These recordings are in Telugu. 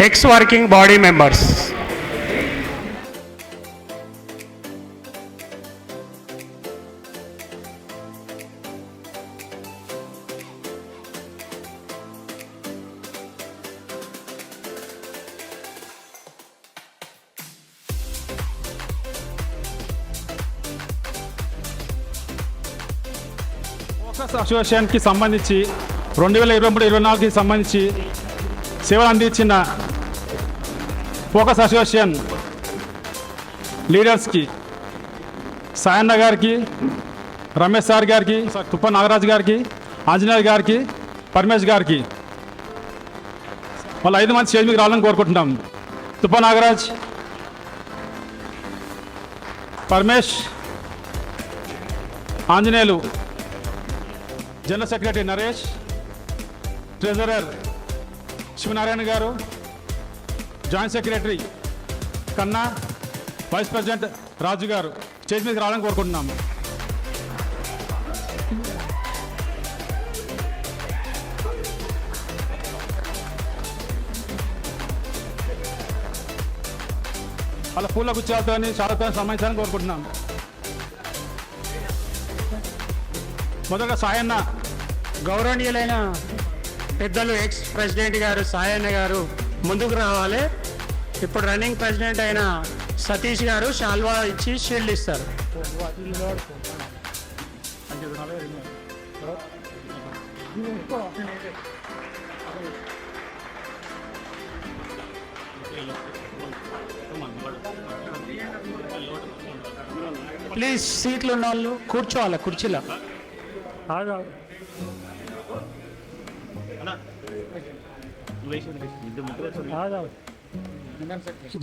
ex-working body members. ఫోకస్ అసోసియేషన్కి సంబంధించి 2023-24కి సంబంధించి సేవలు అందించిన ఫోకస్ అసోసియేషన్ లీడర్స్కి సాయన్న గారికి, రమేష్ సార్ గారికి, తుప్ప నాగరాజు గారికి, ఆంజనేయ గారికి, పరమేష్ గారికి వాళ్ళు 5 మంది స్టేజ్ మీకు రావాలని కోరుకుంటున్నాం. Thuppa Nagaraj, Paramesh, Anjaneyulu, general secretary Naresh, treasurer Sivanarayana గారు, joint secretary Kanna, vice president Raju గారు స్టేజ్ మీదకి రావాలని కోరుకుంటున్నాము. వాళ్ళ పూల గుచ్చాలతో షాలతో సన్మానించాలని కోరుకుంటున్నాము. మొదటగా సాయన్న. గౌరవనీయులైన పెద్దలు ఎక్స్ ప్రెసిడెంట్ గారు సాయన్న గారు ముందుకు రావాలి. ఇప్పుడు రన్నింగ్ ప్రెసిడెంట్ అయిన సతీష్ గారు షాల్వా ఇచ్చి షీల్డ్ ఇస్తారు. ప్లీజ్ సీట్లు ఉన్న వాళ్ళు కూర్చోవాలి కుర్చీలో.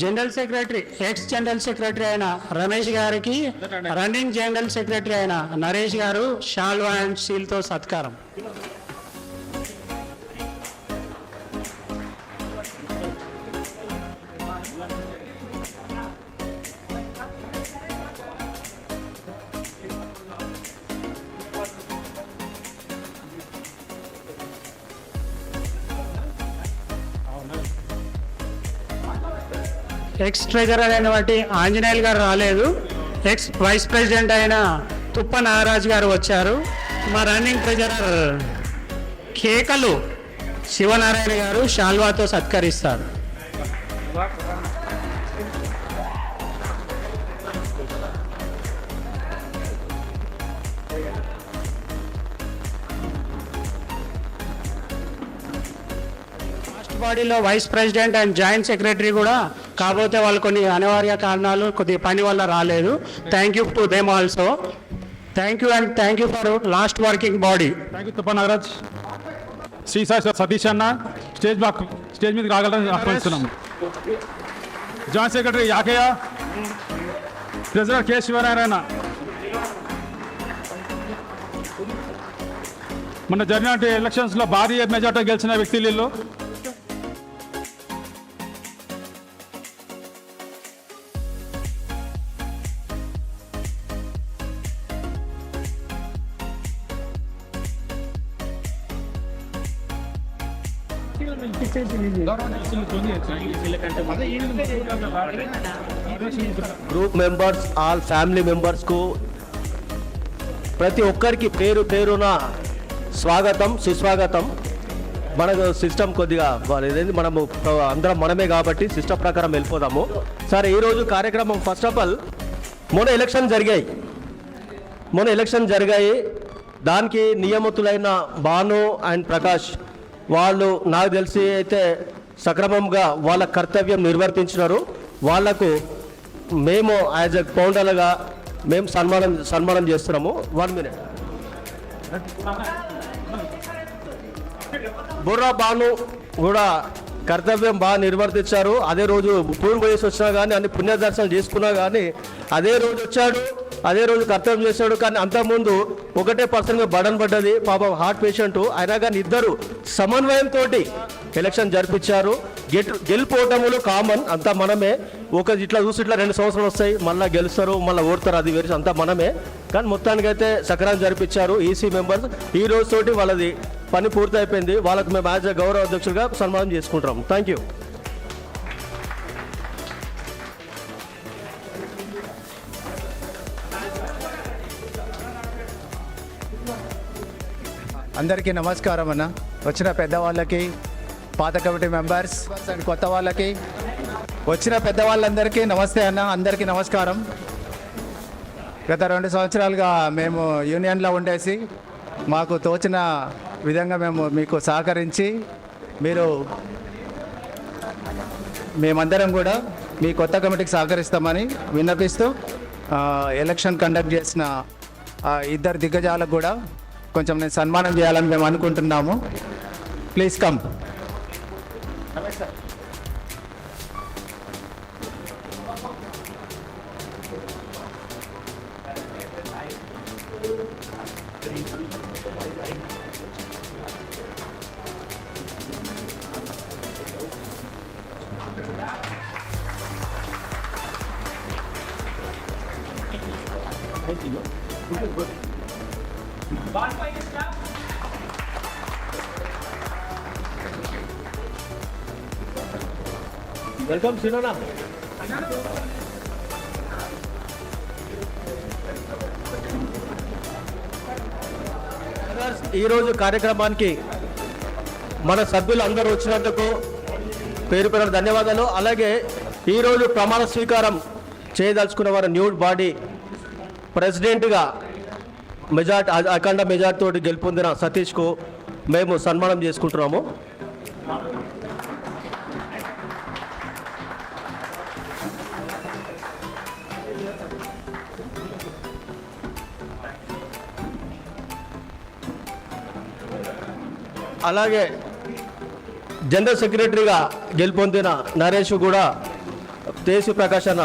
General secretary X general secretary అయిన రమేష్ గారికి రన్నింగ్ జనరల్ సెక్రటరీ అయిన నరేష్ గారు షాల్వా అండ్ షీల్డ్తో సత్కారం. ఎక్స్ ట్రెజరర్ అయినటువంటి ఆంజనేయులు గారు రాలేదు. ఎక్స్ వైస్ ప్రెసిడెంట్ అయిన తుప్ప నాగరాజు గారు వచ్చారు. మా రన్నింగ్ ట్రెజరర్ కేకలు శివనారాయణ గారు షాల్వాతో సత్కరిస్తారు. బాడీలో vice president and joint secretary కూడా కాకపోతే వాళ్ళు కొన్ని అనివార్య కారణాలు కొద్ది పని వల్ల రాలేదు. Thank you to them also. Thank you and thank you for last working body. Thank you Thuppa Nagaraj. Shri Sai Satish అన్న స్టేజ్ మీదకి రాగలని ఆహ్వానిస్తున్నాము. Joint secretary Yakaiah, treasurer K Sivanarayana. మొన్న జరిగిన ఎలక్షన్స్లో భారీ మెజార్టీ గెలిచిన వ్యక్తులు. గ్రూప్ మెంబర్స్, ఆల్ ఫ్యామిలీ మెంబర్స్కు ప్రతి ఒక్కరికి పేరు పేరున స్వాగతం, సుస్వాగతం. మనకు సిస్టమ్ కొద్దిగా ఇదేంటి, మనము అందరం మనమే కాబట్టి సిస్టమ్ ప్రకారం వెళ్ళిపోదాము. సరే, ఈరోజు కార్యక్రమం ఫస్ట్ ఆఫ్ ఆల్ మొన్న ఎలక్షన్ జరిగాయి. దానికి నియమితులైన భాను అండ్ ప్రకాష్ వాళ్ళు నాకు తెలిసి అయితే సక్రమంగా వాళ్ళ కర్తవ్యం నిర్వర్తించినారు. వాళ్లకు మేము యాజ్ ఎ ఫౌండర్గా మేము సన్మానం చేస్తున్నాము. 1 minute. బుర్రా భాను కూడా కర్తవ్యం బాగా నిర్వర్తించారు. అదే రోజు టూర్ పోయేసి వచ్చినా కానీ, అన్ని పుణ్యదర్శనాలు చేసుకున్నా కానీ అదే రోజు వచ్చాడు, అదే రోజు కర్తవ్యం చేశాడు. కానీ అంతకుముందు ఒకటే పర్సన్గా బడన్ పడ్డది, పాపం హార్ట్ పేషెంట్. అయినా కానీ ఇద్దరు సమన్వయంతో ఎలక్షన్ జరిపించారు. గెలిపోవటములు కామన్, అంతా మనమే. ఇట్లా చూసి ఇట్లా 2 సంవత్సరాలు వస్తాయి, మళ్ళీ గెలుస్తారు, మళ్ళీ ఓడతారు, అది వేరే, అంతా మనమే. కానీ మొత్తానికైతే సక్రమంగా జరిపించారు ఈసీ మెంబర్స్. ఈ రోజుతోటి వాళ్ళది పని పూర్తి అయిపోయింది. వాళ్ళకు మేము యాజ్ ఎ గౌరవ అధ్యక్షులుగా సన్మానం చేసుకుంటాం. Thank you. అందరికీ నమస్కారం అన్న. వచ్చిన పెద్దవాళ్ళకి, పాత కమిటీ మెంబర్స్ అండ్ కొత్త వాళ్ళకి, వచ్చిన పెద్దవాళ్ళందరికీ నమస్తే అన్న. అందరికీ నమస్కారం. గత 2 సంవత్సరాలుగా మేము యూనియన్లో ఉండేసి మాకు తోచిన విధంగా మేము మీకు సహకరించి మేమందరం కూడా మీ కొత్త కమిటీకి సహకరిస్తామని విన్నపిస్తూ ఎలక్షన్ కండక్ట్ చేసిన 2 దిగ్గజాలకు కూడా కొంచెం నేను సన్మానం చేయాలని మేము అనుకుంటున్నాము. Please come. వెల్కమ్ సినోనా. ఈరోజు కార్యక్రమానికి మన సభ్యులు అందరూ వచ్చినందుకు పేరు పేరు ధన్యవాదాలు. అలాగే ఈరోజు ప్రమాణ స్వీకారం చేయదలుచుకున్న వారు న్యూ బాడీ ప్రెసిడెంట్గా అఖండ మెజార్టీ తోటి గెలుపొందిన సతీష్కు మేము సన్మానం చేసుకుంటున్నాము. అలాగే జనరల్ సెక్రటరీగా గెలుపొందిన నరేష్ కూడా తేసి ప్రకాష్ అన్న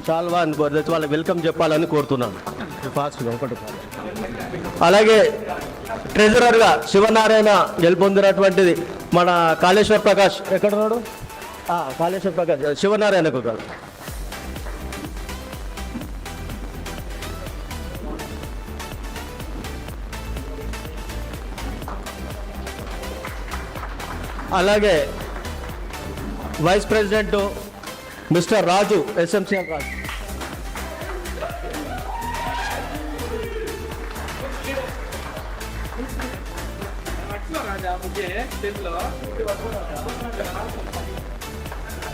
చాల్వా అని వాళ్ళకి వెల్కమ్ చెప్పాలని కోరుతున్నాను. అలాగే ట్రెజరర్గా శివనారాయణ గెలుపొందినటువంటిది మన కాళేశ్వర్ ప్రకాష్ ఎక్కడ ఉన్నాడు? కాళేశ్వర్ ప్రకాష్ శివనారాయణకు కాదు. అలాగే వైస్ ప్రెసిడెంట్ మిస్టర్ రాజు ఎస్ఎంసీఎల్ రాజు.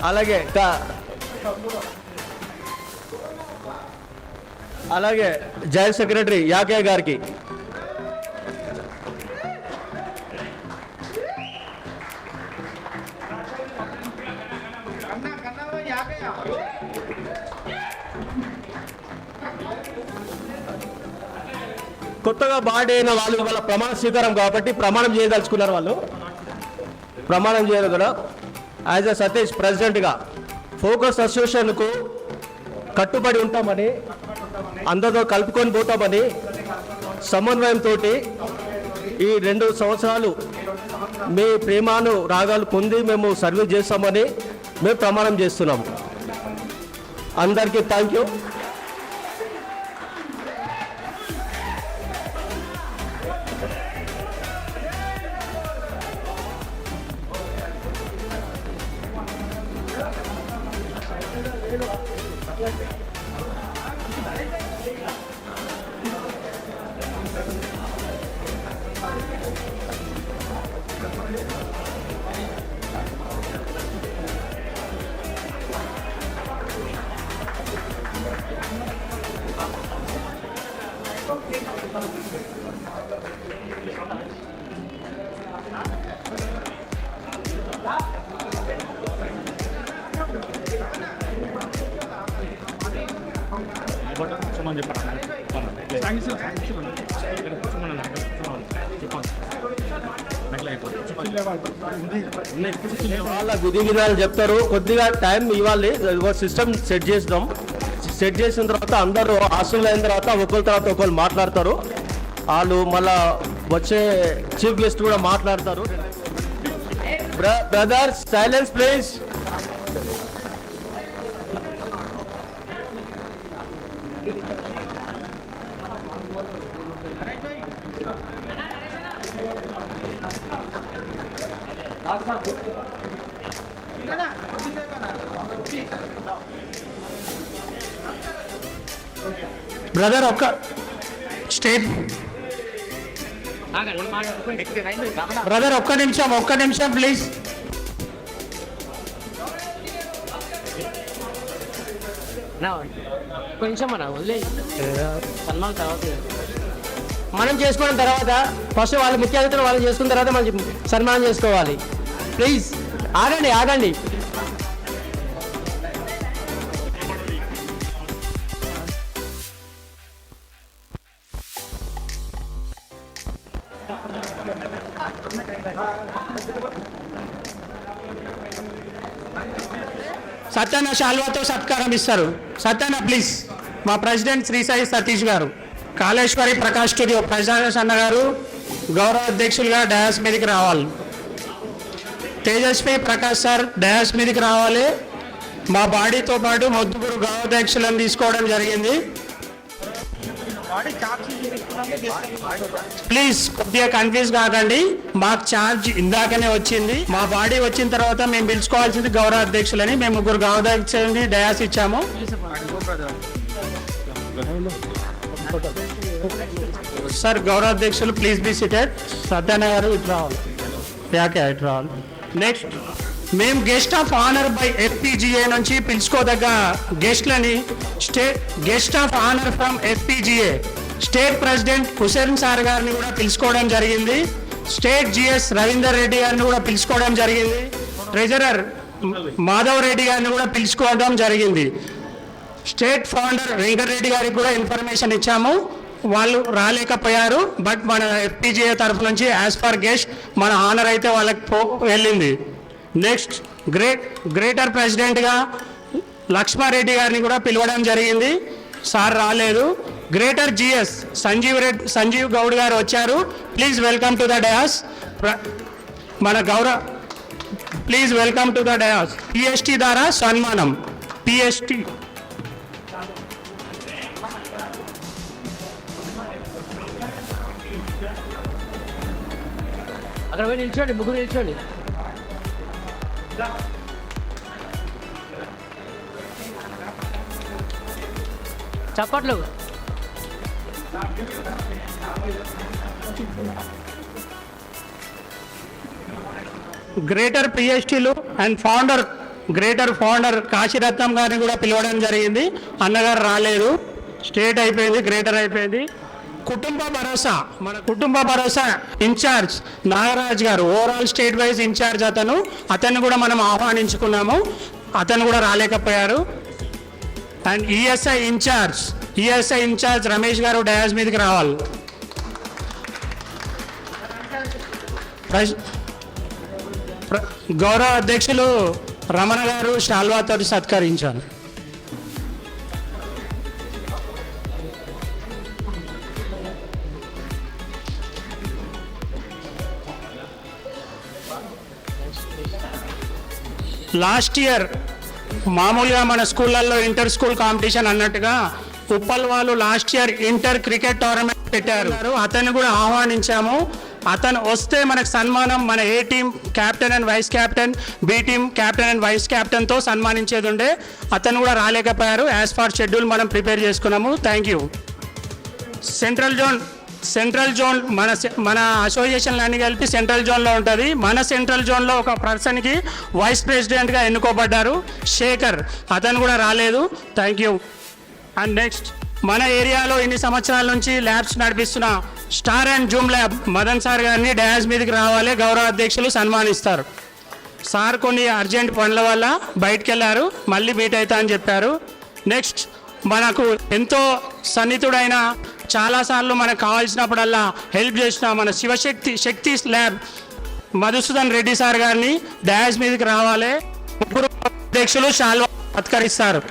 అలాగే జాయింట్ సెక్రటరీ యాకే గారికి, కొత్తగా బాడీ అయిన వాళ్ళు వాళ్ళ ప్రమాణ స్వీకారం కాబట్టి ప్రమాణం చేయదలుచుకున్నారు. వాళ్ళు ప్రమాణం చేయాలి కూడా. యాజ్ ఎ సతీష్ ప్రెసిడెంట్గా ఫోకస్ అసోసియేషన్కు కట్టుబడి ఉంటామని, అందరితో కలుపుకొని పోతామని సమన్వయంతో ఈ 2 సంవత్సరాలు మీ ప్రేమాను రాగాలు పొంది మేము సర్వీస్ చేస్తామని మేము ప్రమాణం చేస్తున్నాము. అందరికీ థ్యాంక్ యూ. వాళ్ళ విధి విధానాలు చెప్తారు. కొద్దిగా టైం ఇవ్వాలి. సిస్టమ్ సెట్ చేద్దాం. సెట్ చేసిన తర్వాత అందరూ హాస్టల్ అయిన తర్వాత ఒకరి తర్వాత ఒకరు మాట్లాడతారు. వాళ్ళు మళ్ళా వచ్చే చీఫ్ గెస్ట్ కూడా మాట్లాడతారు. Brothers silence please. బ్రదర్ ఒక్క స్టేట్ బ్రదర్ ఒక్క నిమిషం ప్లీజ్. కొంచెం మనం చేసుకున్న తర్వాత ఫస్ట్ వాళ్ళ ముఖ్య అతిథులు వాళ్ళు చేసుకున్న తర్వాత మనం సన్మానం చేసుకోవాలి. ప్లీజ్ ఆగండి. సత్యన్న శాల్వాతో సత్కారం ఇస్తారు. సత్యన్న ప్లీజ్. మా ప్రెసిడెంట్ శ్రీ సాయి సతీష్ గారు, కాళేశ్వరి ప్రకాష్ స్టూడియో ప్రెసిడెంట్ అన్న గారు గౌరవ అధ్యక్షులుగా డయాస్ మీదకి రావాలి. తేజస్వి ప్రకాష్ సార్ డయాస్ మీదకి రావాలి. మా బాడీతో పాటు ముగ్గురు గౌరవాధ్యక్షులను తీసుకోవడం జరిగింది. ప్లీజ్ కొద్దిగా కన్ఫ్యూజ్ కాకండి. మాకు ఛార్జ్ ఇందాకనే వచ్చింది. మా బాడీ వచ్చిన తర్వాత మేము పిలుచుకోవాల్సింది గౌరవ అధ్యక్షులని. మేము ముగ్గురు గౌరవాధ్యక్షులని డయాస్ ఇచ్చాము. సార్ గౌరవ అధ్యక్షులు ప్లీజ్ బి సిటెడ్. సత్యనారాయణ గారు ఇటు రావాలి. ఇటు రావాలి. నెక్స్ట్ మేము guest of honour by FPGA నుంచి పిలుచుకోదగ్గ గెస్ట్లని guest of honour from FPGA state president Hussain sir గారిని కూడా పిలుచుకోవడం జరిగింది. స్టేట్ GS రవీందర్ రెడ్డి గారిని కూడా పిలుచుకోవడం జరిగింది. ట్రెజరర్ మాధవ్ రెడ్డి గారిని కూడా పిలుచుకోవడం జరిగింది. స్టేట్ ఫౌండర్ వెంకటరెడ్డి గారికి కూడా ఇన్ఫర్మేషన్ ఇచ్చాము. వాళ్ళు రాలేకపోయారు. బట్ మన FPGA తరఫు నుంచి యాజ్ పర్ గెస్ట్ మన ఆనర్ అయితే వాళ్ళకి వెళ్ళింది. నెక్స్ట్ గ్రేటర్ ప్రెసిడెంట్గా లక్ష్మారెడ్డి గారిని కూడా పిలవడం జరిగింది. సార్ రాలేదు. గ్రేటర్ GS సంజీవ్ గౌడ్ గారు వచ్చారు. Please welcome to the dais. మన please welcome to the dais. PST ద్వారా సన్మానం. PST అక్కడ పోయి నిల్చోండి, ముగ్గురు నిల్చోండి. చప్పట్లు. గ్రేటర్ PSTలు అండ్ గ్రేటర్ ఫౌండర్ కాశీరత్నం గారిని కూడా పిలవడం జరిగింది. అన్నగారు రాలేదు. స్టేట్ అయిపోయింది, గ్రేటర్ అయిపోయింది. మన కుటుంబ భరోసా ఇన్ఛార్జ్ నాగరాజ్ గారు, ఓవరాల్ స్టేట్ వైజ్ ఇన్ఛార్జ్ అతను కూడా మనం ఆహ్వానించుకున్నాము. అతను కూడా రాలేకపోయారు. అండ్ ESI ఇన్ఛార్జ్ రమేష్ గారు డయాస్ మీదకి రావాలి. గౌరవ అధ్యక్షులు రమణ గారు శాల్వాతో సత్కరించారు. లాస్ట్ ఇయర్ మామూలుగా మన స్కూళ్ళల్లో ఇంటర్ స్కూల్ కాంపిటీషన్ అన్నట్టుగా ఉప్పల్ వాళ్ళు last year inter cricket tournament పెట్టారు. అతన్ని కూడా ఆహ్వానించాము. అతను వస్తే మనకు సన్మానం మన A team captain and vice captain, B team captain and vice క్యాప్టెన్తో సన్మానించేది ఉండే. అతను కూడా రాలేకపోయారు. యాజ్ ఫర్ షెడ్యూల్ మనం ప్రిపేర్ చేసుకున్నాము. Thank you. సెంట్రల్ జోన్ మన అసోసియేషన్లు అన్ని కలిపి సెంట్రల్ జోన్లో ఉంటుంది. మన సెంట్రల్ జోన్లో ఒక పర్సన్కి వైస్ ప్రెసిడెంట్గా ఎన్నుకోబడ్డారు, శేఖర్. అతను కూడా రాలేదు. Thank you. అండ్ నెక్స్ట్ మన ఏరియాలో ఇన్ని సంవత్సరాల నుంచి ల్యాబ్స్ నడిపిస్తున్న star and Zoom lab Madan sir గారిని డయాస్ మీదకి రావాలి. గౌరవ అధ్యక్షులు సన్మానిస్తారు. సార్ కొన్ని అర్జెంట్ పనుల వల్ల బయటికి వెళ్ళారు. మళ్ళీ మీట్ అవుతా అని చెప్పారు. నెక్స్ట్ మనకు ఎంతో సన్నిహితుడైన, చాలాసార్లు మనకు కావాల్సినప్పుడల్లా హెల్ప్ చేసిన మన శక్తి ల్యాబ్ మధుసూదన్ రెడ్డి సార్ గారిని డయాస్ మీదకి రావాలి. ముగ్గురు అధ్యక్షులు శాల్వా సత్కరిస్తారు.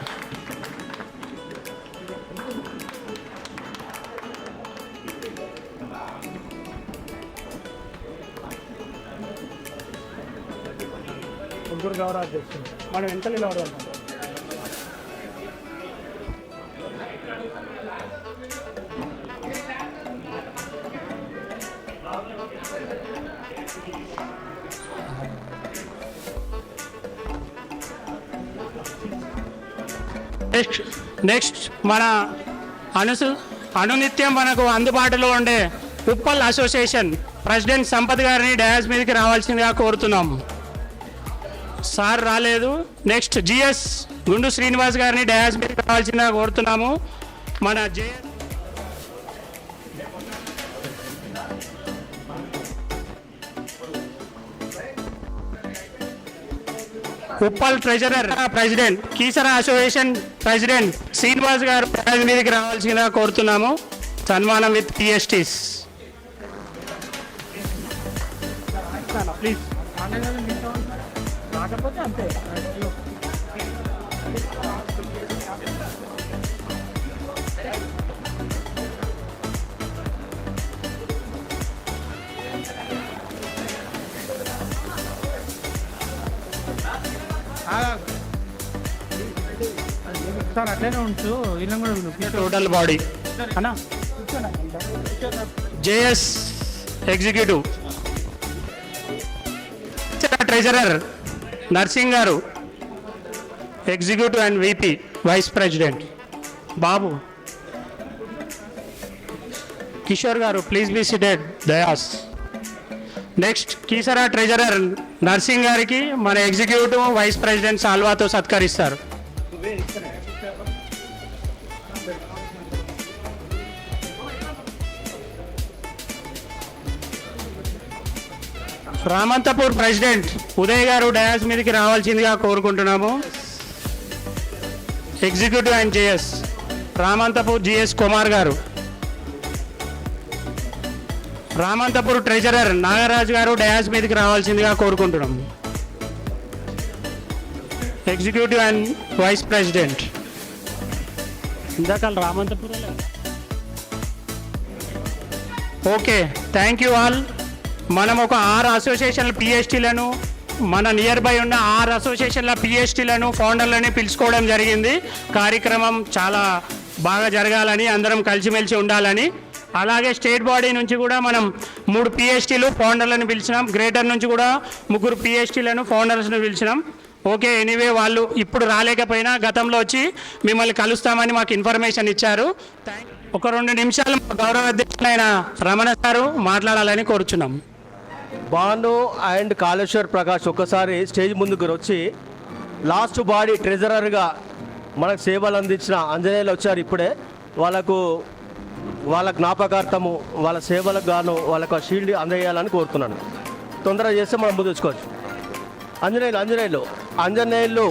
ముగ్గురు గౌరవ అధ్యక్షులు మనం ఎంత నిలబడతాం. నెక్స్ట్ మన అనునిత్యం మనకు అందుబాటులో ఉండే ఉప్పల్ అసోసియేషన్ ప్రెసిడెంట్ సంపత్ గారిని డయాస్ మీదకి రావాల్సిందిగా కోరుతున్నాం. సార్ రాలేదు. నెక్స్ట్ జిఎస్ గుండు శ్రీనివాస్ గారిని డయాస్ మీదకి రావాల్సిందిగా కోరుతున్నాము. మన Uppal treasurer president Keesara association president Srinivas గారు డయాస్ మీదకి రావాల్సిందిగా కోరుతున్నాము. సన్మానం విత్ పిఎస్టీస్. ప్లీజ్ సార్ అట్లనే ఉంచు, వీళ్ళని కూడా టోటల్ బాడీ అన్నా. జేఎస్ ఎగ్జిక్యూటివ్ ట్రెజరర్ నర్సింగ్ గారు executive and VP vice president Babu Kishore గారు please be seated dais. Next Keesara treasurer Narsing గారికి మన ఎగ్జిక్యూటివ్ వైస్ ప్రెసిడెంట్ సాల్వాతో సత్కరిస్తారు. రామంతపూర్ ప్రెసిడెంట్ ఉదయ్ గారు డయాస్ మీదకి రావాల్సిందిగా కోరుకుంటున్నాము. Executive and JS Ramanthapur GS Kumar గారు. రామంతపూర్ ట్రెజరర్ నాగరాజు గారు డయాస్ మీదకి రావాల్సిందిగా కోరుకుంటున్నాము. ఎగ్జిక్యూటివ్ అండ్ వైస్ ప్రెసిడెంట్ ఇందాక Ramanthapur. Okay, thank you all. మనం ఒక 6 అసోసియేషన్ల పిహెచ్టీలను మన నియర్ బై ఉన్న 6 అసోసియేషన్ల పిహెచ్టీలను ఫౌండర్లని పిలుచుకోవడం జరిగింది. కార్యక్రమం చాలా బాగా జరగాలని, అందరం కలిసిమెలిసి ఉండాలని. అలాగే స్టేట్ బాడీ నుంచి కూడా మనం 3 పిహెచ్టీలు ఫౌండర్లను పిలిచినాం. గ్రేటర్ నుంచి కూడా 3 పిహెచ్టీలను ఫౌండర్స్ను పిలిచినాం. ఓకే, ఎనీవే వాళ్ళు ఇప్పుడు రాలేకపోయినా గతంలో వచ్చి మిమ్మల్ని కలుస్తామని మాకు ఇన్ఫర్మేషన్ ఇచ్చారు. ఒక 2 నిమిషాలు గౌరవ అధ్యక్షులైన రమణ గారు మాట్లాడాలని కోరుచున్నాం. భాను అండ్ కాళేశ్వర్ ప్రకాష్ ఒక్కసారి స్టేజ్ ముందుకు వచ్చి లాస్ట్ బాడీ ట్రెజరర్గా మనకు సేవలు అందించిన ఆంజనేయులు వచ్చారు. ఇప్పుడే వాళ్ళ జ్ఞాపకార్థము వాళ్ళ సేవలకు గాను వాళ్ళకు షీల్డ్ అందజేయాలని కోరుతున్నాను. తొందరగా చేస్తే మనం ముందు తెచ్చుకోవచ్చు. ఆంజనేయులు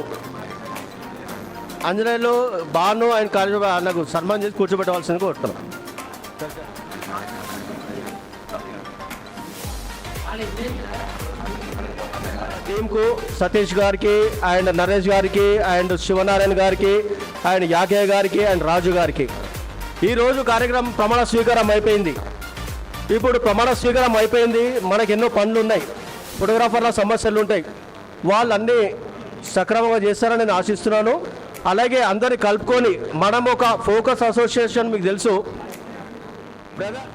భాను అండ్ కాళేశ్వర్ నాకు సన్మానం చేసి కూర్చోబెట్టవలసింది కోరుతున్నాను. టీంకు సతీష్ గారికి అండ్ నరేష్ గారికి అండ్ శివనారాయణ గారికి అండ్ యాకయ్య గారికి అండ్ రాజు గారికి ఈరోజు కార్యక్రమం ప్రమాణ స్వీకారం అయిపోయింది. ఇప్పుడు ప్రమాణ స్వీకారం అయిపోయింది. మనకు ఎన్నో పనులు ఉన్నాయి, ఫోటోగ్రాఫర్ల సమస్యలు ఉంటాయి. వాళ్ళన్నీ సక్రమంగా చేస్తారని నేను ఆశిస్తున్నాను. అలాగే అందరిని కలుపుకొని మనం ఒక ఫోకస్ అసోసియేషన్, మీకు తెలుసు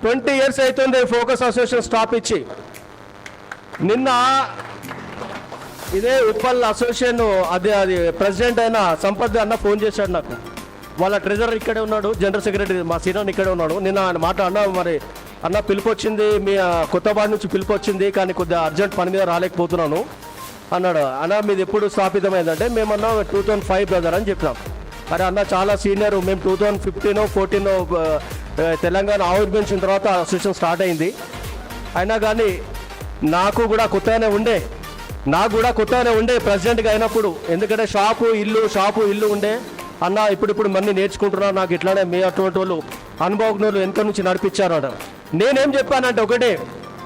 20 years అవుతుంది ఫోకస్ అసోసియేషన్ స్టాప్ ఇచ్చి. నిన్న ఇదే ఉప్పల్ అసోసియేషన్ అది ప్రెసిడెంట్ అయిన సంపత్ అన్న ఫోన్ చేశాడు నాకు. వాళ్ళ ట్రెజరర్ ఇక్కడే ఉన్నాడు, జనరల్ సెక్రటరీ మా సీనియర్ ఇక్కడే ఉన్నాడు. నిన్న ఆయన మాట అన్న, మరి అన్న పిలుపు వచ్చింది, మీ కొత్తబాడి నుంచి పిలుపు వచ్చింది, కానీ కొద్దిగా అర్జెంట్ పని మీద రాలేకపోతున్నాను అన్నాడు. అన్న మీది ఎప్పుడు స్థాపితమైందంటే మేమన్నా 2005 బ్రదర్ అని చెప్పినాం. అరే అన్న చాలా సీనియర్, మేము 2015-14 తెలంగాణ ఆవిర్భవించిన తర్వాత అసోసియేషన్ స్టార్ట్ అయింది. అయినా కానీ నాకు కూడా కొత్తగానే ఉండే ప్రెసిడెంట్గా అయినప్పుడు. ఎందుకంటే షాపు ఇల్లు ఉండే. అన్న ఇప్పుడు మళ్ళీ నేర్చుకుంటున్నాను, నాకు ఇట్లానే మీ అటువంటి వాళ్ళు అనుభవజ్ఞులు వెనక నుంచి నడిపించారు అన్న. నేనేం చెప్పానంటే ఒకటే,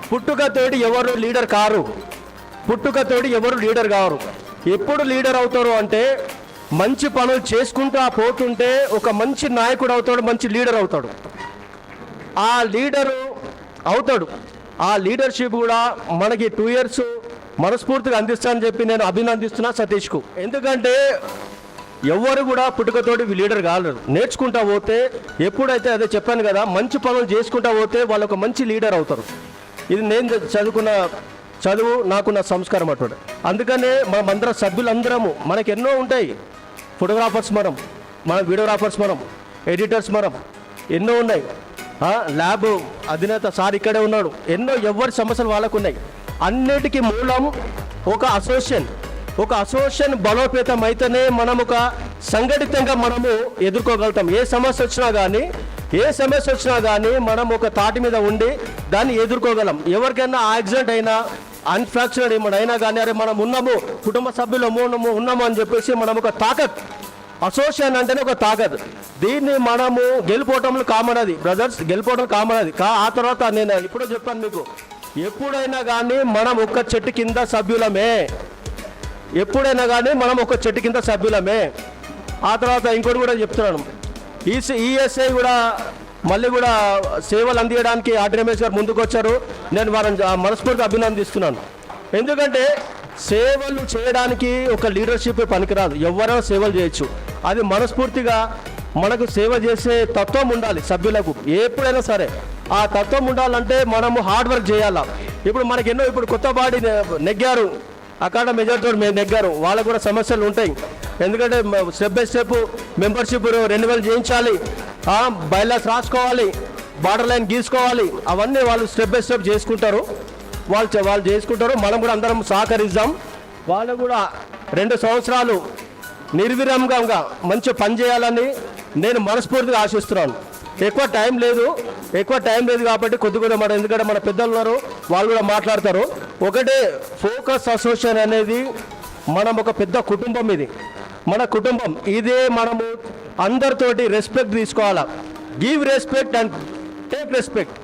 పుట్టుకతోటి ఎవరు లీడర్ కారు. ఎప్పుడు లీడర్ అవుతారు అంటే మంచి పనులు చేసుకుంటూ పోతుంటే ఒక మంచి నాయకుడు అవుతాడు, మంచి లీడర్ అవుతాడు. ఆ లీడర్షిప్ కూడా మనకి 2 years మనస్ఫూర్తిగా అందిస్తానని చెప్పి నేను అభినందిస్తున్నా సతీష్కు. ఎందుకంటే ఎవరు కూడా పుట్టుకతోటి లీడర్ కాలేరు. నేర్చుకుంటా పోతే ఎప్పుడైతే అదే చెప్పాను కదా, మంచి పనులు చేసుకుంటా పోతే వాళ్ళు ఒక మంచి లీడర్ అవుతారు. ఇది నేను చదువుకున్న చదువు, నాకున్న సంస్కారం అటువంటి. అందుకనే మనమందరం సభ్యులందరము, మనకు ఎన్నో ఉంటాయి. ఫోటోగ్రాఫర్స్ మనం, వీడియోగ్రాఫర్స్ మనం, ఎడిటర్స్ మనం, ఎన్నో ఉన్నాయి. ల్యాబ్ అధినేత సార్ ఇక్కడే ఉన్నాడు. ఎన్నో ఎవరి సమస్యలు వాళ్ళకు ఉన్నాయి. అన్నిటికీ మూలం ఒక అసోసియేషన్ బలోపేతం అయితేనే మనం ఒక సంఘటితంగా మనము ఎదుర్కోగలుగుతాం. ఏ సమస్య వచ్చినా కానీ మనం ఒక తాటి మీద ఉండి దాన్ని ఎదుర్కోగలం. ఎవరికైనా యాక్సిడెంట్ అయినా అన్ఫ్రాక్చర్డ్ ఏమైనా అయినా కానీ అరే మనం ఉన్నాము, కుటుంబ సభ్యులు ఉన్నాము అని చెప్పేసి మనం ఒక తాకత్. అసోసియేషన్ అంటేనే ఒక తాకత్. దీన్ని మనము గెలుపోవటంలో కామన్ అది బ్రదర్స్, గెలుపోవడం కామన్ అది. ఆ తర్వాత నేను ఇప్పుడే చెప్పాను మీకు, ఎప్పుడైనా కానీ మనం ఒక చెట్టు కింద సభ్యులమే. ఆ తర్వాత ఇంకోటి కూడా చెప్తున్నాను, ఈఎస్ఐ కూడా మళ్ళీ కూడా సేవలు అందించడానికి ఆర్డి రమేష్ గారు ముందుకు వచ్చారు. నేను వారిని మనస్ఫూర్తిగా అభినందిస్తున్నాను. ఎందుకంటే సేవలు చేయడానికి ఒక లీడర్షిప్ పనికిరాదు, ఎవరైనా సేవలు చేయొచ్చు. అది మనస్ఫూర్తిగా మనకు సేవ చేసే తత్వం ఉండాలి సభ్యులకు ఎప్పుడైనా సరే. ఆ తత్వం ఉండాలంటే మనము హార్డ్ వర్క్ చేయాలా. ఇప్పుడు మనకి ఇప్పుడు కొత్త బాడీ నెగ్గారు, అక్కడ మెజార్టీ నెగ్గారు, వాళ్ళకు కూడా సమస్యలు ఉంటాయి. ఎందుకంటే step by step membership renewal చేయించాలి, బైలాస్ రాసుకోవాలి, బార్డర్ లైన్ గీసుకోవాలి. అవన్నీ వాళ్ళు స్టెప్ బై స్టెప్ చేసుకుంటారు. వాళ్ళు చేసుకుంటారు. మనం కూడా అందరం సహకరిద్దాం. వాళ్ళు కూడా 2 సంవత్సరాలు నిర్విరామంగా మంచి పని చేయాలని నేను మనస్ఫూర్తిగా ఆశిస్తున్నాను. ఎక్కువ టైం లేదు కాబట్టి కొద్దిగా మాట, ఎందుకంటే మన పెద్దలు ఉన్నారు, వాళ్ళు కూడా మాట్లాడతారు. ఒకటే ఫోకస్ అసోసియేషన్ అనేది మనం ఒక పెద్ద కుటుంబం. ఇది మన కుటుంబం. ఇదే మనము అందరితోటి రెస్పెక్ట్ తీసుకోవాలా. Give respect and take respect.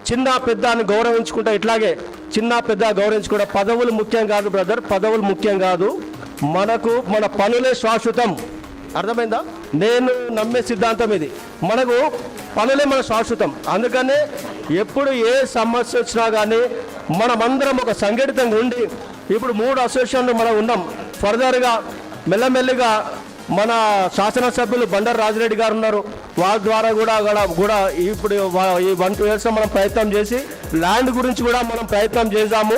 చిన్న పెద్ద అని గౌరవించుకుంటా, ఇట్లాగే చిన్న పెద్ద గౌరవించుకుంటా. పదవులు ముఖ్యం కాదు బ్రదర్, పదవులు ముఖ్యం కాదు. మనకు మన పనులే శాశ్వతం. అర్థమైందా? నేను నమ్మే సిద్ధాంతం ఇది. మనకు పనులే మన శాశ్వతం. అందుకనే ఎప్పుడు ఏ సమస్య వచ్చినా కానీ మనమందరం ఒక సంఘటితంగా ఉండి, ఇప్పుడు 3 అసోసియేషన్లు మనం ఉన్నాం. ఫర్దర్గా మెల్లమెల్లిగా మన శాసనసభ్యులు బండారు రాజిరెడ్డి గారు ఉన్నారు, వాళ్ళ ద్వారా కూడా ఇప్పుడు ఈ 1-2 years మనం ప్రయత్నం చేసి ల్యాండ్ గురించి కూడా మనం ప్రయత్నం చేద్దాము.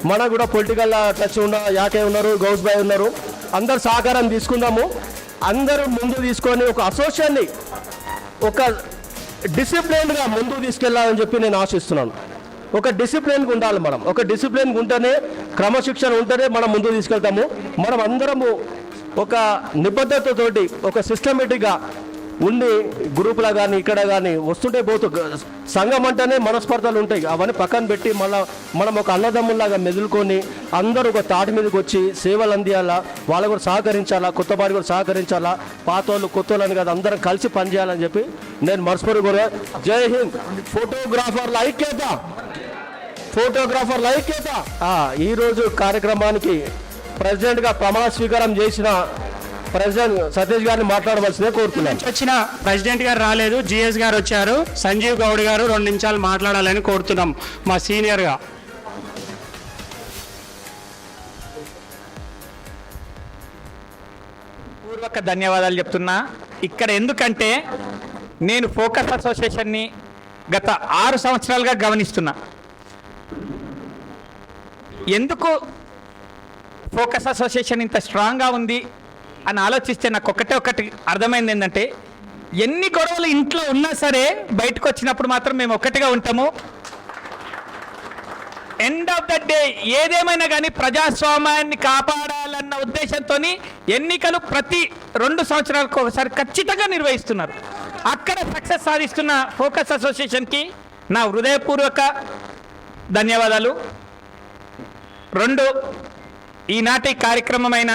మనకు కూడా పొలిటికల్ టచ్ ఉన్న యాకే ఉన్నారు, గౌస్ భాయ్ ఉన్నారు, అందరు సహకారం తీసుకుందాము. అందరూ ముందు తీసుకొని ఒక అసోసియేషన్ని ఒక డిసిప్లిన్గా ముందుకు తీసుకెళ్లాలని చెప్పి నేను ఆశిస్తున్నాను. ఒక డిసిప్లిన్గా ఉండాలి మనం. ఒక డిసిప్లిన్గా ఉంటేనే, క్రమశిక్షణ ఉంటేనే మనం ముందుకు తీసుకెళ్తాము. మనం అందరము ఒక నిబద్ధతతోటి ఒక సిస్టమేటిక్గా ఉండి గ్రూపులా కానీ ఇక్కడ కానీ వస్తుంటే సంఘం అంటేనే మనస్పర్ధలు ఉంటాయి. అవన్నీ పక్కన పెట్టి మనం ఒక అన్నదమ్ముల్లాగా మెదులుకొని అందరూ ఒక తాటి మీదకి వచ్చి సేవలు అందియాలా, వాళ్ళు కూడా సహకరించాలా, కొత్త వారు కూడా సహకరించాలా, పాత వాళ్ళు కొత్త వాళ్ళని కాదు అందరం కలిసి పనిచేయాలని చెప్పి నేను మనస్ఫూర్తిగా. జై హింద్. ఫోటోగ్రాఫర్ల ఐక్యత. ఈరోజు కార్యక్రమానికి ప్రెసిడెంట్గా ప్రమాణ స్వీకారం చేసిన ప్రెసిడెంట్ సతీష్ గారిని మాట్లాడవలసిందే కోరుతున్నాను. వచ్చిన ప్రెసిడెంట్ గారు రాలేదు, జిఎస్ గారు వచ్చారు. సంజీవ్ గౌడ్ గారు 2 నిమిషాలు మాట్లాడాలని కోరుతున్నాం మా సీనియర్గా. పూర్వక ధన్యవాదాలు చెప్తున్నా. ఇక్కడ ఎందుకంటే నేను ఫోకస్ అసోసియేషన్ని గత 6 సంవత్సరాలుగా గమనిస్తున్నా. ఎందుకు ఫోకస్ అసోసియేషన్ ఇంత స్ట్రాంగ్గా ఉంది అని ఆలోచిస్తే నాకు ఒకటి అర్థమైంది. ఏంటంటే ఎన్ని గొడవలు ఇంట్లో ఉన్నా సరే బయటకు వచ్చినప్పుడు మాత్రం మేము ఒక్కటిగా ఉంటాము. ఎండ్ ఆఫ్ ద డే ఏదేమైనా కానీ ప్రజాస్వామ్యాన్ని కాపాడాలన్న ఉద్దేశంతో ఎన్నికలు ప్రతి 2 సంవత్సరాలకు ఒకసారి ఖచ్చితంగా నిర్వహిస్తున్నారు. అక్కడ సక్సెస్ సాధిస్తున్న ఫోకస్ అసోసియేషన్కి నా హృదయపూర్వక ధన్యవాదాలు. 2, ఈనాటి కార్యక్రమమైన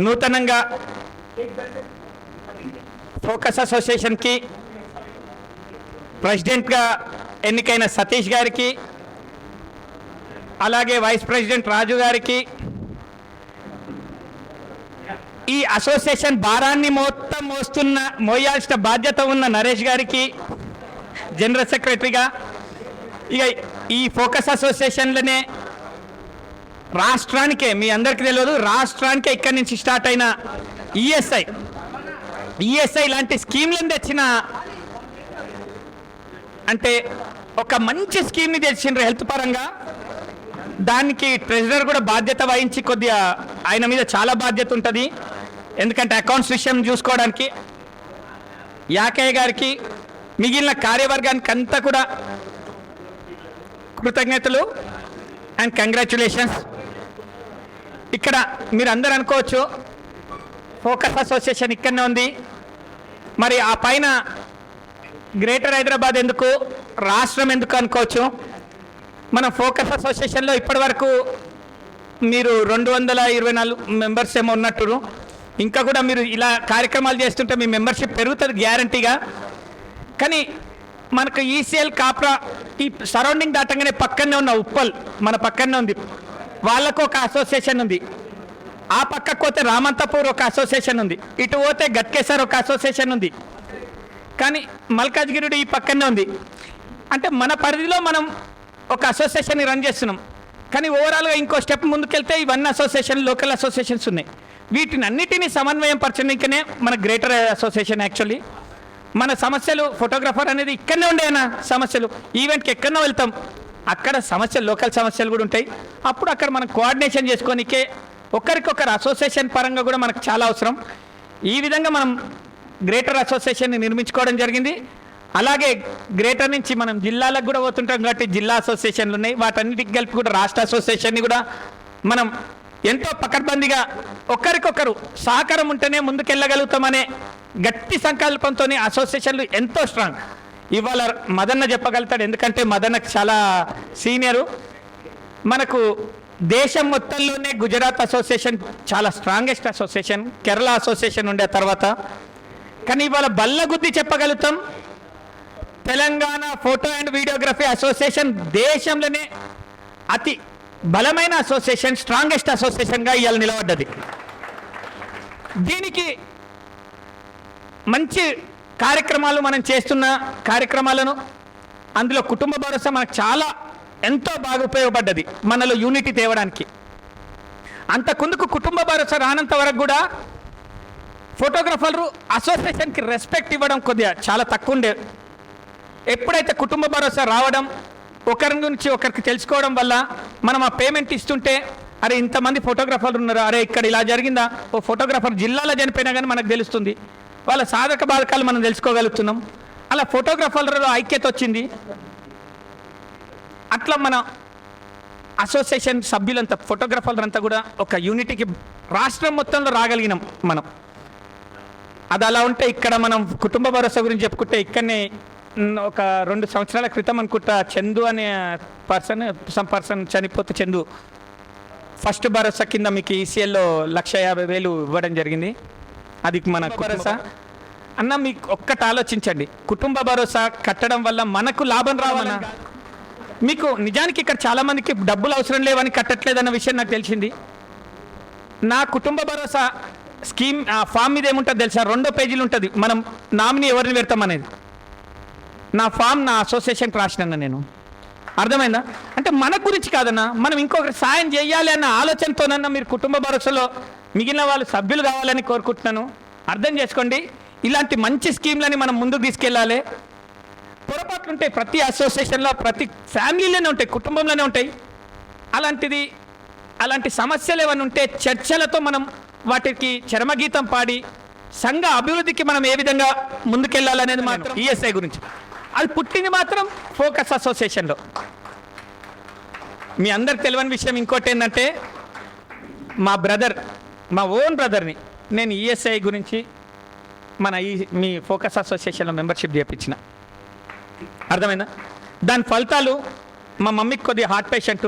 నూతనంగా ఫోకస్ అసోసియేషన్కి ప్రెసిడెంట్గా ఎన్నికైన సతీష్ గారికి, అలాగే వైస్ ప్రెసిడెంట్ రాజు గారికి, ఈ అసోసియేషన్ భారాన్ని మొత్తం మోయాల్సిన బాధ్యత ఉన్న నరేష్ గారికి, జనరల్ సెక్రటరీగా, ఇక ఈ ఫోకస్ అసోసియేషన్లోనే రాష్ట్రానికే, మీ అందరికీ తెలియదు, రాష్ట్రానికే ఇక్కడి నుంచి స్టార్ట్ అయిన ఈఎస్ఐ లాంటి స్కీమ్లను తెచ్చిన, అంటే ఒక మంచి స్కీమ్ని తెచ్చిండ్రు హెల్త్ పరంగా. దానికి ట్రెజరర్ కూడా బాధ్యత వహించి కొద్దిగా ఆయన మీద చాలా బాధ్యత ఉంటుంది. ఎందుకంటే అకౌంట్స్ విషయం చూసుకోవడానికి యాకయ్య గారికి, మిగిలిన కార్యవర్గానికి అంతా కూడా కృతజ్ఞతలు అండ్ కంగ్రాచులేషన్స్. ఇక్కడ మీరు అందరూ అనుకోవచ్చు ఫోకస్ అసోసియేషన్ ఇక్కడనే ఉంది, మరి ఆ పైన గ్రేటర్ హైదరాబాద్ ఎందుకు, రాష్ట్రం ఎందుకు అనుకోవచ్చు. మన ఫోకస్ అసోసియేషన్లో ఇప్పటి వరకు మీరు 224 మెంబర్స్ ఏమో ఉన్నట్టు. ఇంకా కూడా మీరు ఇలా కార్యక్రమాలు చేస్తుంటే మీ మెంబర్షిప్ పెరుగుతుంది గ్యారంటీగా. కానీ మనకు ఈసీఎల్ కాప్రా ఈ సరౌండింగ్ దాటంగానే పక్కనే ఉన్న ఉప్పల్ మన పక్కనే ఉంది, వాళ్ళకు ఒక అసోసియేషన్ ఉంది. ఆ పక్కకు పోతే రామంతపూర్ ఒక అసోసియేషన్ ఉంది, ఇటు పోతే గట్కేసర్ ఒక అసోసియేషన్ ఉంది, కానీ మల్కాజ్గిరి ఈ పక్కనే ఉంది. అంటే మన పరిధిలో మనం ఒక అసోసియేషన్ని రన్ చేస్తున్నాం. కానీ ఓవరాల్గా ఇంకో స్టెప్ ముందుకెళ్తే ఇవన్నీ అసోసియేషన్ లోకల్ అసోసియేషన్స్ ఉన్నాయి. వీటిని అన్నిటినీ సమన్వయం పరచడానికనే మన గ్రేటర్ అసోసియేషన్. యాక్చువల్లీ మన సమస్యలు ఫోటోగ్రాఫర్ అనేది ఇక్కడనే ఉండేనా సమస్యలు, ఈవెంట్కి ఎక్కడనో వెళ్తాం, అక్కడ సమస్యలు లోకల్ సమస్యలు కూడా ఉంటాయి. అప్పుడు అక్కడ మనం కోఆర్డినేషన్ చేసుకోనికే ఒకరికొకరు అసోసియేషన్ పరంగా కూడా మనకు చాలా అవసరం. ఈ విధంగా మనం గ్రేటర్ అసోసియేషన్ని నిర్మించుకోవడం జరిగింది. అలాగే గ్రేటర్ నుంచి మనం జిల్లాలకు కూడా పోతుంటాం కాబట్టి జిల్లా అసోసియేషన్లు ఉన్నాయి. వాటన్నిటికి కలిపి కూడా రాష్ట్ర అసోసియేషన్ని కూడా మనం ఎంతో పకడ్బందీగా ఒకరికొకరు సహకారం ఉంటేనే ముందుకెళ్ళగలుగుతామనే గట్టి సంకల్పంతో అసోసియేషన్లు ఎంతో స్ట్రాంగ్. ఇవాళ మదన్న చెప్పగలుగుతాడు, ఎందుకంటే మదన్నకు చాలా సీనియరు. మనకు దేశం మొత్తంలోనే గుజరాత్ అసోసియేషన్ చాలా స్ట్రాంగెస్ట్ అసోసియేషన్, కేరళ అసోసియేషన్ ఉండే తర్వాత. కానీ ఇవాళ బల్లగుద్ది చెప్పగలుగుతాం, Telangana photo and videography association దేశంలోనే అతి బలమైన అసోసియేషన్, స్ట్రాంగెస్ట్ అసోసియేషన్గా ఇవాళ నిలబడ్డది. దీనికి మంచి కార్యక్రమాలు మనం చేస్తున్న కార్యక్రమాలను, అందులో కుటుంబ భరోసా మనకు చాలా ఎంతో బాగా ఉపయోగపడ్డది మనలో యూనిటీ తేవడానికి. అంతకుందుకు కుటుంబ భరోసా రానంత వరకు కూడా ఫోటోగ్రాఫర్లు అసోసియేషన్కి రెస్పెక్ట్ ఇవ్వడం కొద్దిగా చాలా తక్కువ ఉండే. ఎప్పుడైతే కుటుంబ భరోసా రావడం, ఒకరి నుంచి ఒకరికి తెలుసుకోవడం వల్ల మనం ఆ పేమెంట్ ఇస్తుంటే, అరే ఇంతమంది ఫోటోగ్రాఫర్లు ఉన్నారు, అరే ఇక్కడ ఇలా జరిగిందా, ఓ ఫోటోగ్రాఫర్ జిల్లాలో చనిపోయినా కానీ మనకు తెలుస్తుంది, వాళ్ళ సాధక బాధకాలు మనం తెలుసుకోగలుగుతున్నాం. అలా ఫోటోగ్రాఫర్లలో ఐక్యత వచ్చింది. అట్లా మన అసోసియేషన్ సభ్యులంతా ఫోటోగ్రాఫర్లంతా కూడా ఒక యూనిటీకి రాష్ట్రం మొత్తంలో రాగలిగినాం మనం. అది అలా ఉంటే ఇక్కడ మనం కుటుంబ భరోసా గురించి చెప్పుకుంటే ఇక్కడనే ఒక 2 సంవత్సరాల క్రితం అనుకుంటా చందు అనే పర్సన్ చనిపోతే చందు ఫస్ట్ భరోసా కింద మీకు ఈసీఎల్లో 150,000 ఇవ్వడం జరిగింది. అది మన భరోసా అన్న. మీకు ఒక్కటి ఆలోచించండి, కుటుంబ భరోసా కట్టడం వల్ల మనకు లాభం రావాలన్నా, మీకు నిజానికి ఇక్కడ చాలామందికి డబ్బులు అవసరం లేవని కట్టట్లేదన్న విషయం నాకు తెలిసింది. నా కుటుంబ భరోసా స్కీమ్ ఫామ్ మీద ఏముంటుంది తెలుసా, 2వ పేజీలు ఉంటుంది మనం నామినీ ఎవరిని పెడతాం అనేది. నా ఫామ్ నా అసోసియేషన్కి రాసినన్నా నేను. అర్థమైందా? అంటే మన గురించి కాదన్నా, మనం ఇంకొకరి సాయం చేయాలి అన్న ఆలోచనతోనన్నా మీరు కుటుంబ భరోసాలో మిగిలిన వాళ్ళు సభ్యులు కావాలని కోరుకుంటున్నాను. అర్థం చేసుకోండి, ఇలాంటి మంచి స్కీమ్లని మనం ముందుకు తీసుకెళ్ళాలి. పొరపాట్లు ఉంటాయి ప్రతి అసోసియేషన్లో, ప్రతి ఫ్యామిలీలోనే ఉంటాయి, కుటుంబంలోనే ఉంటాయి. అలాంటి సమస్యలు ఏమైనా ఉంటే చర్చలతో మనం వాటికి చరమగీతం పాడి సంఘ అభివృద్ధికి మనం ఏ విధంగా ముందుకెళ్ళాలనేది మాత్రం ఈఎస్ఐ గురించి. అది పుట్టింది మాత్రం ఫోకస్ అసోసియేషన్లో. మీ అందరికి తెలియని విషయం ఇంకోటి ఏంటంటే, మా ఓన్ బ్రదర్ని నేను ఈఎస్ఐ గురించి మీ ఫోకస్ అసోసియేషన్లో మెంబర్షిప్ చేయించిన. అర్థమైందా? దాని ఫలితాలు మా మమ్మీకి కొద్దిగా హార్ట్ పేషెంట్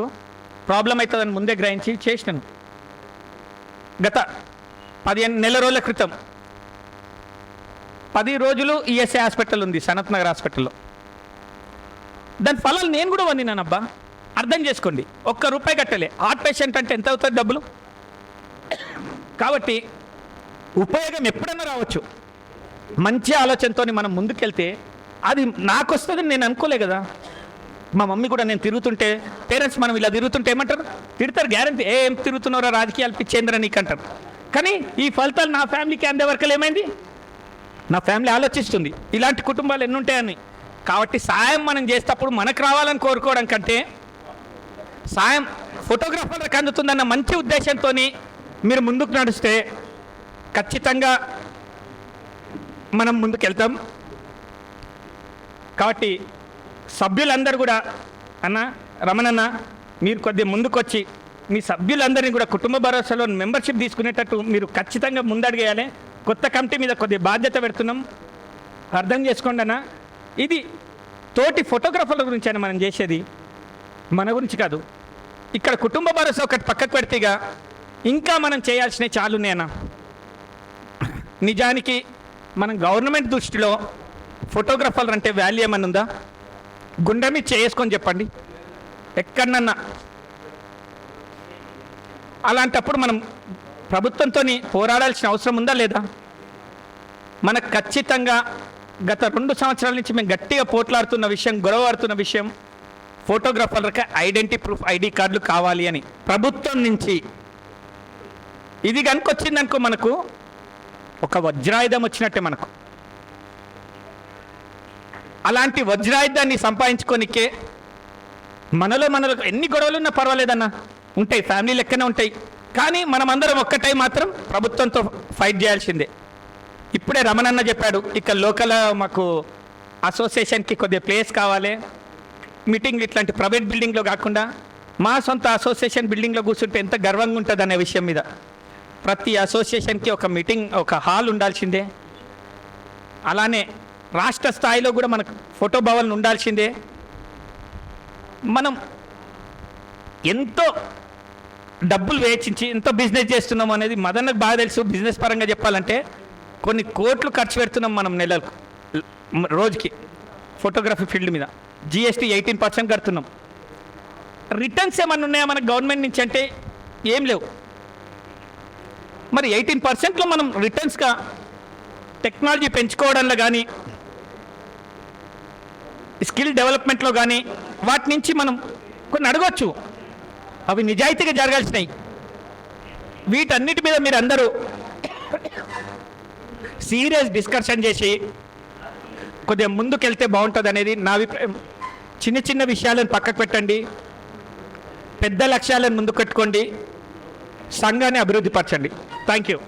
ప్రాబ్లం అవుతుందని ముందే గ్రహించి చేసినాను. గత 15 నెల రోజుల క్రితం 10 రోజులు ఈఎస్ఐ హాస్పిటల్ ఉంది, సనత్ నగర్ హాస్పిటల్లో. దాని ఫలాలు నేను కూడా పొందినానబ్బా. అర్థం చేసుకోండి, ₹1 కట్టలే. హార్ట్ పేషెంట్ అంటే ఎంత అవుతుంది డబ్బులు? కాబట్టి ఉపయోగం ఎప్పుడన్నా రావచ్చు. మంచి ఆలోచనతో మనం ముందుకెళ్తే అది నాకు వస్తుందని నేను అనుకోలే కదా. మా మమ్మీ కూడా నేను తిరుగుతుంటే, పేరెంట్స్ మనం ఇలా తిరుగుతుంటే ఏమంటారు, తిడతారు గ్యారంటీ, ఏం తిరుగుతున్నారో రాజకీయాలు పిచ్చేంద్ర నీకు అంటారు. కానీ ఈ ఫలితాలు నా ఫ్యామిలీకి అందే వరకు ఏమైంది, నా ఫ్యామిలీ ఆలోచిస్తుంది ఇలాంటి కుటుంబాలు ఎన్ని ఉంటాయని. కాబట్టి సాయం మనం చేసేటప్పుడు మనకు రావాలని కోరుకోవడం కంటే సాయం ఫోటోగ్రాఫర్లకు అందుతుందన్న మంచి ఉద్దేశంతో మీరు ముందుకు నడిస్తే ఖచ్చితంగా మనం ముందుకు వెళ్తాం. కాబట్టి సభ్యులందరూ కూడా అన్న రమణన్న మీరు కొద్దిగా ముందుకొచ్చి మీ సభ్యులందరినీ కూడా కుటుంబ భరోసాలో మెంబర్షిప్ తీసుకునేటట్టు మీరు ఖచ్చితంగా ముందడిగేయాలి. కొత్త కమిటీ మీద కొద్దిగా బాధ్యత పెడుతున్నాం, అర్థం చేసుకోండి అన్న. ఇది తోటి ఫోటోగ్రాఫర్ల గురించి అని మనం చేసేది, మన గురించి కాదు. ఇక్కడ కుటుంబ భరోసా ఒకటి పక్కకు పెడితేగా ఇంకా మనం చేయాల్సినవి చాలున్నాయి అన్న. నిజానికి మనం గవర్నమెంట్ దృష్టిలో ఫోటోగ్రాఫర్లు అంటే వాల్యూ ఏమన్నా ఉందా? గుండె మీద చేసుకొని చెప్పండి ఎక్కడన్నా. అలాంటప్పుడు మనం ప్రభుత్వంతో పోరాడాల్సిన అవసరం ఉందా లేదా? మనకు ఖచ్చితంగా గత 2 సంవత్సరాల నుంచి మేము గట్టిగా పోట్లాడుతున్న విషయం, గొడవాడుతున్న విషయం, ఫోటోగ్రాఫర్లకి ఐడెంటిటీ ప్రూఫ్ ఐడి కార్డులు కావాలి అని. ప్రభుత్వం నుంచి ఇది కనుకొచ్చిందనుకో మనకు ఒక వజ్రాయుధం వచ్చినట్టే మనకు. అలాంటి వజ్రాయుధాన్ని సంపాదించుకోనికే మనలో ఎన్ని గొడవలు ఉన్నా పర్వాలేదన్నా, ఉంటాయి, ఫ్యామిలీ లెక్కనే ఉంటాయి. కానీ మనమందరం ఒక్కటై మాత్రం ప్రభుత్వంతో ఫైట్ చేయాల్సిందే. ఇప్పుడే రమణన్న చెప్పాడు, ఇక్కడ లోకల్ మాకు అసోసియేషన్కి కొద్దిగా ప్లేస్ కావాలి, మీటింగ్లు ఇట్లాంటి ప్రైవేట్ బిల్డింగ్లో కాకుండా మా సొంత అసోసియేషన్ బిల్డింగ్లో కూర్చుంటే ఎంత గర్వంగా ఉంటుంది అనే విషయం మీద ప్రతి అసోసియేషన్కి ఒక మీటింగ్, ఒక హాల్ ఉండాల్సిందే. అలానే రాష్ట్ర స్థాయిలో కూడా మనకు ఫోటో భవన్ ఉండాల్సిందే. మనం ఎంతో డబ్బులు వేచించి ఎంతో బిజినెస్ చేస్తున్నాం అనేది మదన్నకు బాగా తెలుసు. బిజినెస్ పరంగా చెప్పాలంటే కొన్ని కోట్లు ఖర్చు పెడుతున్నాం మనం నెలకు, రోజుకి ఫోటోగ్రఫీ ఫీల్డ్ మీద. జిఎస్టీ 18% కడుతున్నాం. రిటర్న్స్ ఏమన్నా ఉన్నాయా మనకు గవర్నమెంట్ నుంచి అంటే ఏం లేవు. మరి 18%లో మనం రిటర్న్స్గా టెక్నాలజీ పెంచుకోవడంలో కానీ, స్కిల్ డెవలప్మెంట్లో కానీ వాటి నుంచి మనం కొన్ని అడగవచ్చు. అవి నిజాయితీగా జరగాల్సినవి. వీటన్నిటి మీద మీరు అందరూ సీరియస్ డిస్కషన్ చేసి కొద్దిగా ముందుకెళ్తే బాగుంటుంది అనేది నా అభిప్రాయం. చిన్న చిన్న విషయాలను పక్కకు పెట్టండి, పెద్ద లక్ష్యాలను ముందుకు పెట్టుకోండి, సంఘాన్ని అభివృద్ధి పరచండి. Thank you.